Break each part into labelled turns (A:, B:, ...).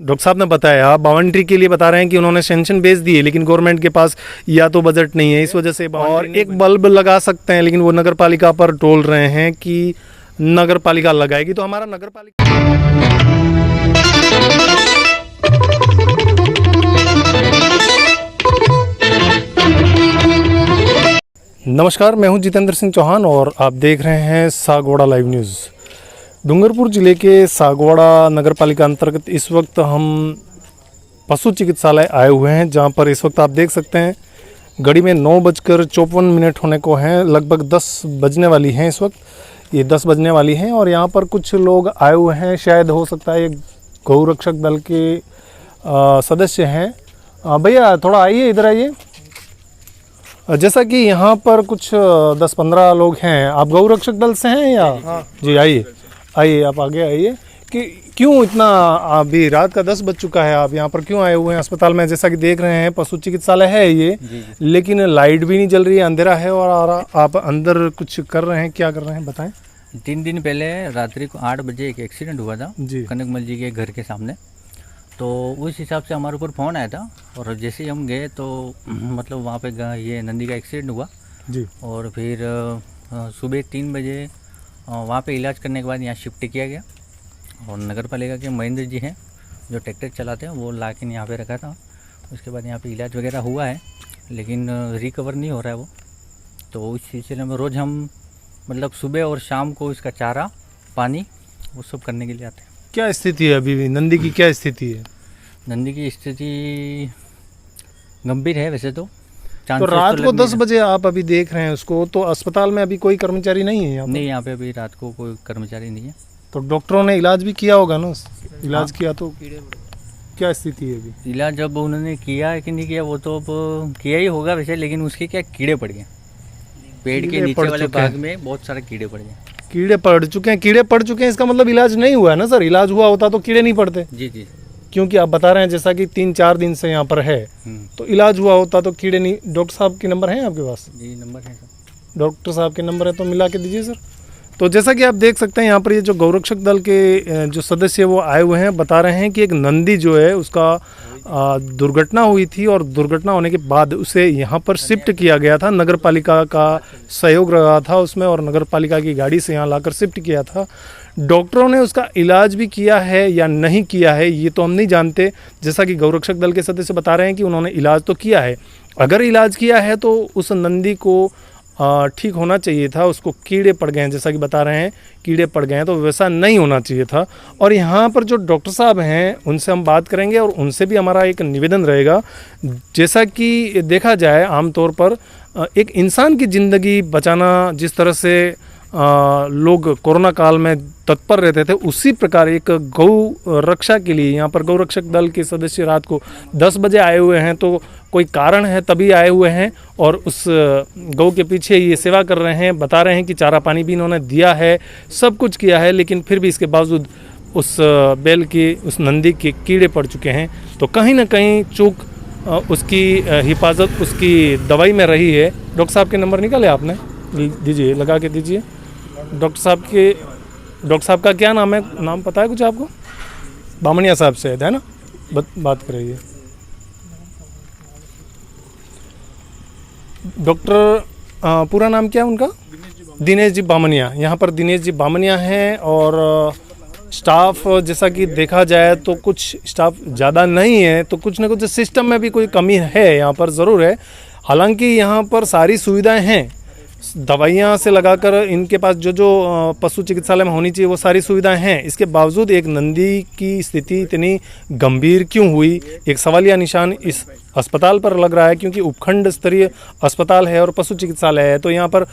A: Doctor साहब ने बताया बाउंड्री के लिए बता रहे हैं कि उन्होंने सेंक्शन भेज दी है, लेकिन गवर्नमेंट के पास या तो बजट नहीं है, इस वजह से और एक बल्ब लगा सकते हैं, लेकिन वो नगर पालिका पर टोल रहे हैं कि नगर पालिका लगाएगी। तो हमारा नगर पालिका नमस्कार, मैं हूं जितेंद्र सिंह चौहान और आप देख रहे हैं सागवाड़ा लाइव न्यूज़। डूंगरपुर ज़िले के सागवाड़ा नगर पालिका अंतर्गत इस वक्त हम पशु चिकित्सालय आए हुए हैं, जहां पर इस वक्त आप देख सकते हैं घड़ी में 9:54 होने को हैं, लगभग 10 बजने वाली हैं। इस वक्त ये 10 बजने वाली हैं और यहाँ पर कुछ लोग आए हुए हैं, शायद हो सकता है ये गौरक्षक दल के सदस्य हैं। भैया थोड़ा आइए, इधर आइए। जैसा कि यहाँ पर कुछ 10-15 लोग हैं, आप गौरक्षक दल से हैं या? हाँ। जी आइए आइए, आप आगे आइए। कि क्यों इतना, अभी रात का 10 बज चुका है, आप यहाँ पर क्यों आए हुए हैं अस्पताल में? जैसा कि देख रहे हैं पशु चिकित्सालय है ये, लेकिन लाइट भी नहीं जल रही है, अंधेरा है और आप अंदर कुछ कर रहे हैं, क्या कर रहे हैं बताएं।
B: 3 दिन पहले रात्रि को 8 बजे एक एक्सीडेंट हुआ था जी, कनकमल जी के घर के सामने। तो उस हिसाब से हमारे ऊपर फ़ोन आया था और जैसे ही हम गए तो मतलब वहाँ पे ये नंदी का एक्सीडेंट हुआ जी। और फिर सुबह 3 बजे वहाँ पे इलाज करने के बाद यहाँ शिफ्ट किया गया और नगर पालिका के महेंद्र जी हैं जो ट्रैक्टर चलाते हैं, वो ला के यहाँ पर रखा था। उसके बाद यहाँ पे इलाज वगैरह हुआ है, लेकिन रिकवर नहीं हो रहा है वो। तो उस सिलसिले में रोज़ हम मतलब सुबह और शाम को इसका चारा पानी वो सब करने के लिए आते हैं।
A: क्या स्थिति है अभी नंदी की, क्या स्थिति है?
B: नंदी की स्थिति गंभीर है वैसे तो
A: रात को 10 बजे आप अभी देख रहे हैं उसको, तो अस्पताल में अभी कोई कर्मचारी नहीं है यहाँ पर?
B: नहीं, यहाँ पे अभी रात को कोई कर्मचारी नहीं है।
A: तो डॉक्टरों ने इलाज भी किया होगा ना? इलाज किया तो क्या स्थिति है अभी?
B: इलाज जब उन्होंने किया कि नहीं किया वो तो अब किया ही होगा वैसे, लेकिन उसके क्या कीड़े पड़ गए पेड़ के नीचे वाले भाग में, बहुत सारे कीड़े पड़ गए।
A: कीड़े पड़ चुके हैं, इसका मतलब इलाज नहीं हुआ है ना सर? इलाज हुआ होता तो कीड़े नहीं पड़ते।
B: जी जी,
A: क्योंकि आप बता रहे हैं जैसा कि 3-4 दिन से यहाँ पर है, तो इलाज हुआ होता तो कीड़े नहीं। डॉक्टर साहब के नंबर हैं आपके पास?
B: जी नंबर है सर।
A: डॉक्टर साहब के नंबर है तो मिला के दीजिए सर। तो जैसा कि आप देख सकते हैं यहाँ पर ये जो गौरक्षक दल के जो सदस्य वो आए हुए हैं, बता रहे हैं कि एक नंदी जो है उसका दुर्घटना हुई थी और दुर्घटना होने के बाद उसे यहाँ पर शिफ्ट किया गया था। नगर पालिका का सहयोग रहा था उसमें और नगर पालिका की गाड़ी से यहाँ लाकर शिफ्ट किया था। डॉक्टरों ने उसका इलाज भी किया है या नहीं किया है ये तो हम नहीं जानते। जैसा कि गौरक्षक दल के सदस्य बता रहे हैं कि उन्होंने इलाज तो किया है। अगर इलाज किया है तो उस नंदी को ठीक होना चाहिए था। उसको कीड़े पड़ गए हैं, जैसा कि बता रहे हैं कीड़े पड़ गए हैं, तो वैसा नहीं होना चाहिए था। और यहाँ पर जो डॉक्टर साहब हैं उनसे हम बात करेंगे और उनसे भी हमारा एक निवेदन रहेगा। जैसा कि देखा जाए आमतौर पर एक इंसान की ज़िंदगी बचाना जिस तरह से लोग कोरोना काल में तत्पर रहते थे, उसी प्रकार एक गौ रक्षा के लिए यहाँ पर गौरक्षक दल के सदस्य रात को 10 बजे आए हुए हैं। तो कोई कारण है तभी आए हुए हैं और उस गौ के पीछे ये सेवा कर रहे हैं। बता रहे हैं कि चारा पानी भी इन्होंने दिया है, सब कुछ किया है, लेकिन फिर भी इसके बावजूद उस बैल के, उस नंदी के कीड़े पड़ चुके हैं। तो कहीं ना कहीं चूक उसकी हिफाजत उसकी दवाई में रही है। डॉक्टर साहब के नंबर निकाले आपने? दीजिए, लगा के दीजिए। डॉक्टर साहब का क्या नाम है? नाम पता है कुछ आपको? बामनिया साहब से है ना? बात करिए। डॉक्टर पूरा नाम क्या है उनका? दिनेश जी बामनिया। यहाँ पर दिनेश जी बामनिया हैं और स्टाफ जैसा कि देखा जाए तो कुछ स्टाफ ज़्यादा नहीं है, तो कुछ ना कुछ सिस्टम में भी कोई कमी है यहाँ पर ज़रूर है। हालांकि यहाँ पर सारी सुविधाएं हैं, दवाइयाँ से लगाकर इनके पास जो पशु चिकित्सालय में होनी चाहिए वो सारी सुविधाएं हैं। इसके बावजूद एक नंदी की स्थिति इतनी गंभीर क्यों हुई, एक सवालिया निशान इस अस्पताल पर लग रहा है। क्योंकि उपखंड स्तरीय अस्पताल है और पशु चिकित्सालय है, तो यहाँ पर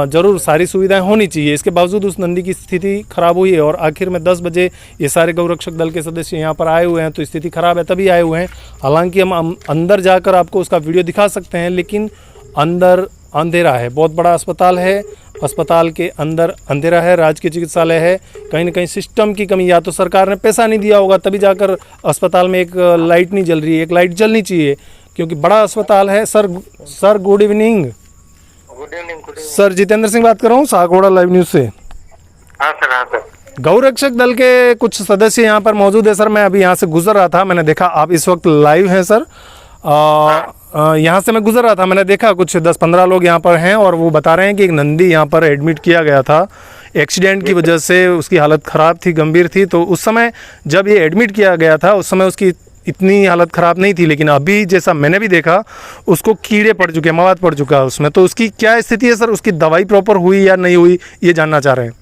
A: ज़रूर सारी सुविधाएं होनी चाहिए। इसके बावजूद उस नंदी की स्थिति खराब हुई है और आखिर में 10 बजे ये सारे गौरक्षक दल के सदस्य यहाँ पर आए हुए हैं, तो स्थिति खराब है तभी आए हुए हैं। हालांकि हम अंदर जाकर आपको उसका वीडियो दिखा सकते हैं, लेकिन अंदर अंधेरा है। बहुत बड़ा अस्पताल है, अस्पताल के अंदर अंधेरा है, राजकीय चिकित्सालय है। कहीं ना कहीं सिस्टम की कमी, या तो सरकार ने पैसा नहीं दिया होगा तभी जाकर अस्पताल में एक लाइट नहीं जल रही है। एक लाइट जलनी चाहिए क्योंकि बड़ा अस्पताल है। Sir good evening.
C: Good evening
A: sir Jitendra Singh बात कर रहा हूँ सागवाड़ा लाइव न्यूज़ से।
C: हाँ सर, हाँ सर।
A: गौरक्षक दल के कुछ सदस्य यहाँ पर मौजूद है सर। मैं अभी यहाँ से गुजर रहा था, मैंने देखा आप इस वक्त लाइव हैं सर। यहाँ से मैं गुजर रहा था, मैंने देखा कुछ 10-15 लोग यहाँ पर हैं और वो बता रहे हैं कि एक नंदी यहाँ पर एडमिट किया गया था एक्सीडेंट की वजह से, उसकी हालत ख़राब थी, गंभीर थी। तो उस समय जब ये एडमिट किया गया था उस समय उसकी इतनी हालत ख़राब नहीं थी, लेकिन अभी जैसा मैंने भी देखा उसको कीड़े पड़ चुके हैं, मवाद पड़ चुका है उसमें। तो उसकी क्या स्थिति है सर? उसकी दवाई प्रॉपर हुई या नहीं हुई, ये जानना चाह रहे हैं।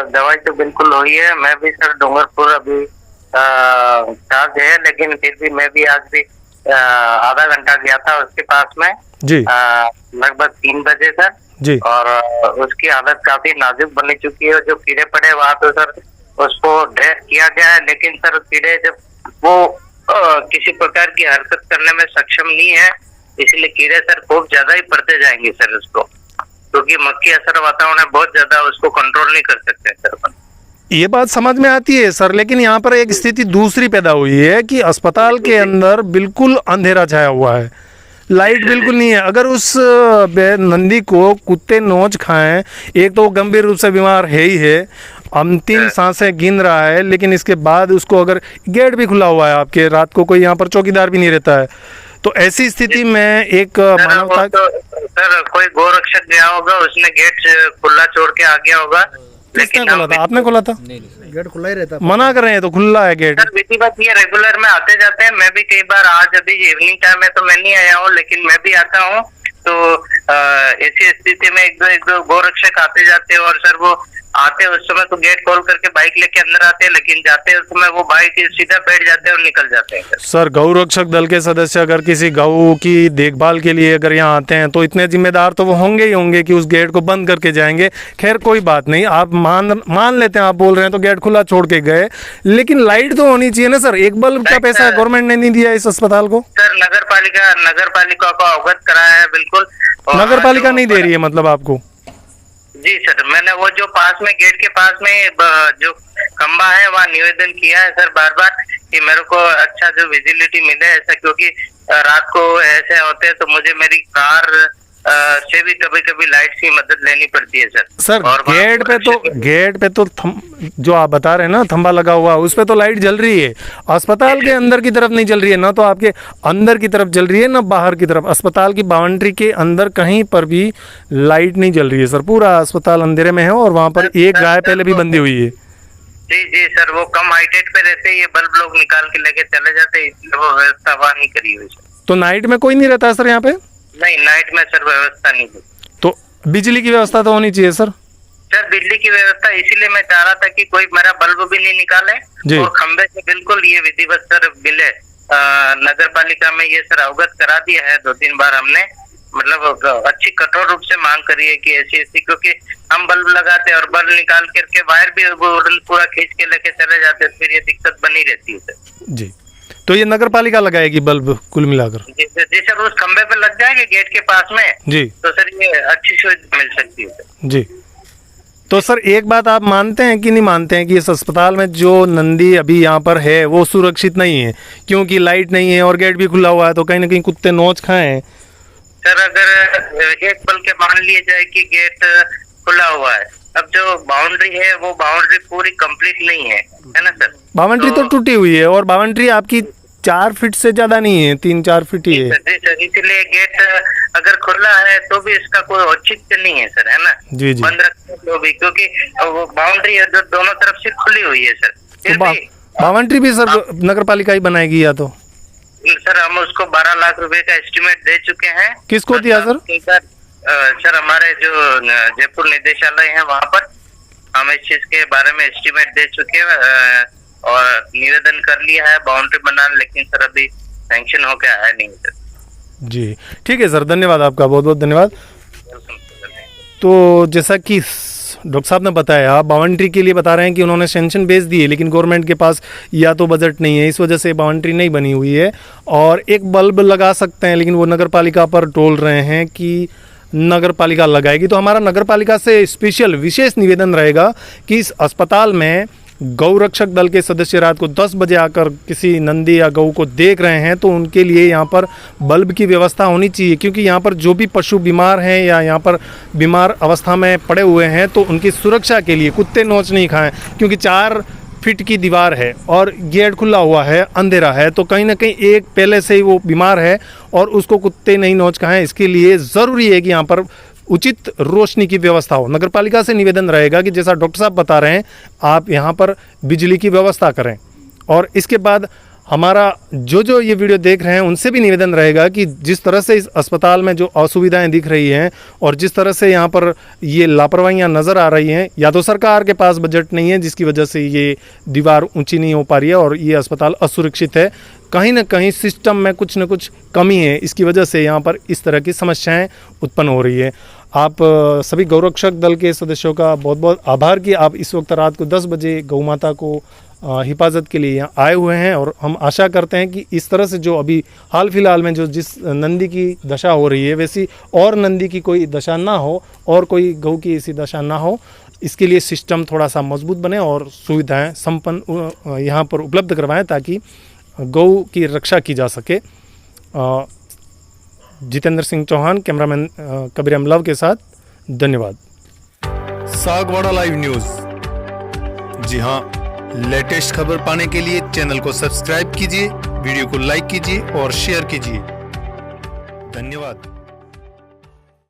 C: दवाई तो बिल्कुल हुई है। मैं भी सर डूंगरपुर अभी चार्ज है, लेकिन फिर भी मैं भी आज भी आधा घंटा गया था उसके पास में
A: जी,
C: लगभग 3 बजे सर
A: जी।
C: और उसकी हालत काफी नाजुक बनी चुकी है। जो कीड़े पड़े वहाँ तो सर उसको ड्रेस किया गया है, लेकिन सर कीड़े जब वो किसी प्रकार की हरकत करने में सक्षम नहीं है, इसलिए कीड़े सर खूब ज्यादा ही पड़ते जाएंगे सर उसको, क्योंकि मक्खी असर वातावरण है बहुत ज्यादा, उसको कंट्रोल नहीं कर सकते सर अपन।
A: ये बात समझ में आती है सर, लेकिन यहाँ पर एक स्थिति दूसरी पैदा हुई है कि अस्पताल के अंदर बिल्कुल अंधेरा छाया हुआ है, लाइट बिल्कुल नहीं है। अगर उस नंदी को कुत्ते नोच खाएं, एक तो वो गंभीर रूप से बीमार है ही है, अंतिम सांसें गिन रहा है, लेकिन इसके बाद उसको अगर गेट भी खुला हुआ है आपके, रात को कोई यहाँ पर चौकीदार भी नहीं रहता है, तो ऐसी स्थिति में एक मानवता
C: तो सर कोई गोरक्षक गया होगा, उसने गेट खुला छोड़ के आ गया होगा।
A: किसने खोला था? आपने खोला था?
D: गेट खुला ही रहता।
A: मना कर रहे हैं तो खुला है गेट।
C: सर विधि बात ये रेगुलर में आते जाते हैं, मैं भी कई बार, आज अभी इवनिंग टाइम है तो मैं नहीं आया हूँ, लेकिन मैं भी आता हूँ। तो ऐसी स्थिति में एक दो गोरक्षक आते जाते हैं, और सर वो आते उस समय तो गेट खोल करके बाइक लेके अंदर आते हैं, लेकिन जाते उस समय वो बाइक सीधा बैठ जाते हैं और निकल जाते हैं।
A: सर गौरक्षक दल के सदस्य अगर किसी गऊ की देखभाल के लिए अगर यहाँ आते हैं तो इतने जिम्मेदार तो वो होंगे ही होंगे कि उस गेट को बंद करके जाएंगे। खैर कोई बात नहीं, आप मान लेते हैं, आप बोल रहे हैं तो गेट खुला छोड़ के गए, लेकिन लाइट तो होनी चाहिए ना सर। एक बल्ब का पैसा गवर्नमेंट ने नहीं दिया इस अस्पताल को?
C: सर नगर पालिका को अवगत कराया है बिल्कुल।
A: नगर पालिका नहीं दे रही है मतलब आपको?
C: जी सर, मैंने वो जो पास में गेट के पास में जो खंबा है वहाँ निवेदन किया है सर बार बार कि मेरे को अच्छा जो विजिबिलिटी मिले ऐसा, क्योंकि रात को ऐसे होते हैं तो मुझे मेरी कार से भी कभी कभी लाइट की मदद लेनी पड़ती है सर।
A: सर गेट पे तो जो आप बता रहे हैं ना थंबा लगा हुआ, उस पे तो लाइट जल रही है। अस्पताल के अंदर की तरफ नहीं जल रही है, ना तो आपके अंदर की तरफ जल रही है ना बाहर की तरफ। अस्पताल की बाउंड्री के अंदर कहीं पर भी लाइट नहीं जल रही है सर। पूरा अस्पताल अंधेरे में है और वहाँ पर एक गाय पहले भी बंधी हुई है।
C: जी जी सर, वो कम हाइटेड पे रहते, ये बल्ब लोग निकाल के लेके चले जाते, इसलिए वो व्यवस्था वहाँ नहीं करी हुई सर।
A: तो नाइट में कोई नहीं रहता है सर यहाँ पे?
C: नहीं, नाइट में सर व्यवस्था नहीं है।
A: तो बिजली की व्यवस्था तो होनी चाहिए सर।
C: सर बिजली की व्यवस्था इसीलिए मैं चाह रहा था कि कोई मेरा बल्ब भी नहीं निकाले, और खंबे से बिल्कुल ये विधिवत सर मिले। नगर पालिका में ये सर अवगत करा दिया है 2-3 बार हमने, मतलब अच्छी कठोर रूप से मांग करी है कि ऐसी, क्योंकि हम बल्ब लगाते और बल्ब निकाल करके वायर भी पूरा खींच के लेके चले जाते, फिर ये दिक्कत बनी रहती है सर।
A: जी, तो ये नगर पालिका लगाएगी बल्ब कुल मिलाकर?
C: जी सर, उस खंबे पे लग जाएंगे गेट के पास में
A: जी,
C: तो सर ये अच्छी सुविधा मिल सकती है सर।
A: जी, तो सर एक बात आप मानते हैं कि नहीं मानते हैं कि इस अस्पताल में जो नंदी अभी यहाँ पर है वो सुरक्षित नहीं है, क्योंकि लाइट नहीं है और गेट भी खुला हुआ है, तो कहीं ना कहीं कुत्ते नोच खाएं?
C: सर अगर एक पल के मान लिया जाए कि गेट खुला हुआ है, अब जो बाउंड्री है वो बाउंड्री पूरी कंप्लीट नहीं है ना सर।
A: बाउंड्री तो टूटी हुई है, और बाउंड्री आपकी 4 फीट से ज्यादा नहीं है, 3-4 फीट ही है।
C: जी सर, इसलिए गेट अगर खुला है तो भी इसका कोई औचित्य नहीं है सर, है ना।
A: जी जी,
C: बंद रखने तो भी, क्योंकि वो बाउंड्री दोनों तरफ से खुली हुई है सर।
A: तो बाउंड्री भी सर नगर पालिका ही बनाएगी या तो?
C: सर हम उसको 12 लाख रुपए का एस्टिमेट दे चुके हैं।
A: किसको दिया सर?
C: सर हमारे जो जयपुर निदेशालय है वहाँ पर हम इस चीज के बारे में एस्टिमेट दे चुके हैं और निवेदन कर लिया है बाउंड्री बनाने, लेकिन सर अभी सैंक्शन होके आया नहीं सर।
A: जी ठीक है सर, धन्यवाद आपका, बहुत बहुत धन्यवाद। तो जैसा कि डॉक्टर साहब ने बताया, बाउंड्री के लिए बता रहे हैं कि उन्होंने सैंक्शन भेज दिए, लेकिन गवर्नमेंट के पास या तो बजट नहीं है, इस वजह से बाउंड्री नहीं बनी हुई है। और एक बल्ब लगा सकते हैं, लेकिन वो नगर पालिका पर टोल रहे हैं कि नगर पालिका लगाएगी। तो हमारा नगर पालिका से स्पेशल विशेष निवेदन रहेगा कि इस अस्पताल में गौरक्षक दल के सदस्य रात को 10 बजे आकर किसी नंदी या गऊ को देख रहे हैं तो उनके लिए यहाँ पर बल्ब की व्यवस्था होनी चाहिए, क्योंकि यहाँ पर जो भी पशु बीमार हैं या यहाँ पर बीमार अवस्था में पड़े हुए हैं तो उनकी सुरक्षा के लिए कुत्ते नोच नहीं खाएं, क्योंकि 4 फीट की दीवार है और गेट खुला हुआ है, अंधेरा है, तो कहीं ना कहीं एक पहले से ही वो बीमार है और उसको कुत्ते नहीं नोच खाएं। इसके लिए ज़रूरी है कि यहाँ पर उचित रोशनी की व्यवस्था हो। नगरपालिका से निवेदन रहेगा कि जैसा डॉक्टर साहब बता रहे हैं आप यहाँ पर बिजली की व्यवस्था करें। और इसके बाद हमारा जो ये वीडियो देख रहे हैं उनसे भी निवेदन रहेगा कि जिस तरह से इस अस्पताल में जो असुविधाएं दिख रही हैं और जिस तरह से यहाँ पर ये लापरवाहियाँ नज़र आ रही हैं, या तो सरकार के पास बजट नहीं है जिसकी वजह से ये दीवार ऊंची नहीं हो पा रही है और ये अस्पताल असुरक्षित है, कहीं ना कहीं सिस्टम में कुछ न कुछ कमी है, इसकी वजह से यहाँ पर इस तरह की समस्याएं उत्पन्न हो रही है। आप सभी गौरक्षक दल के सदस्यों का बहुत बहुत आभार कि आप इस वक्त रात को 10 बजे गौ माता को हिफाजत के लिए यहाँ आए हुए हैं। और हम आशा करते हैं कि इस तरह से जो अभी हाल फिलहाल में जो जिस नंदी की दशा हो रही है वैसी और नंदी की कोई दशा ना हो और कोई गौ की ऐसी दशा ना हो, इसके लिए सिस्टम थोड़ा सा मजबूत बने और सुविधाएं संपन्न यहाँ पर उपलब्ध करवाएं ताकि गौ की रक्षा की जा सके। जितेंद्र सिंह चौहान, कैमरामैन कबीर अमलव के साथ, धन्यवाद।
D: Sagwara live news. जी हाँ, लेटेस्ट खबर पाने के लिए चैनल को सब्सक्राइब कीजिए, वीडियो को लाइक कीजिए और शेयर कीजिए। धन्यवाद।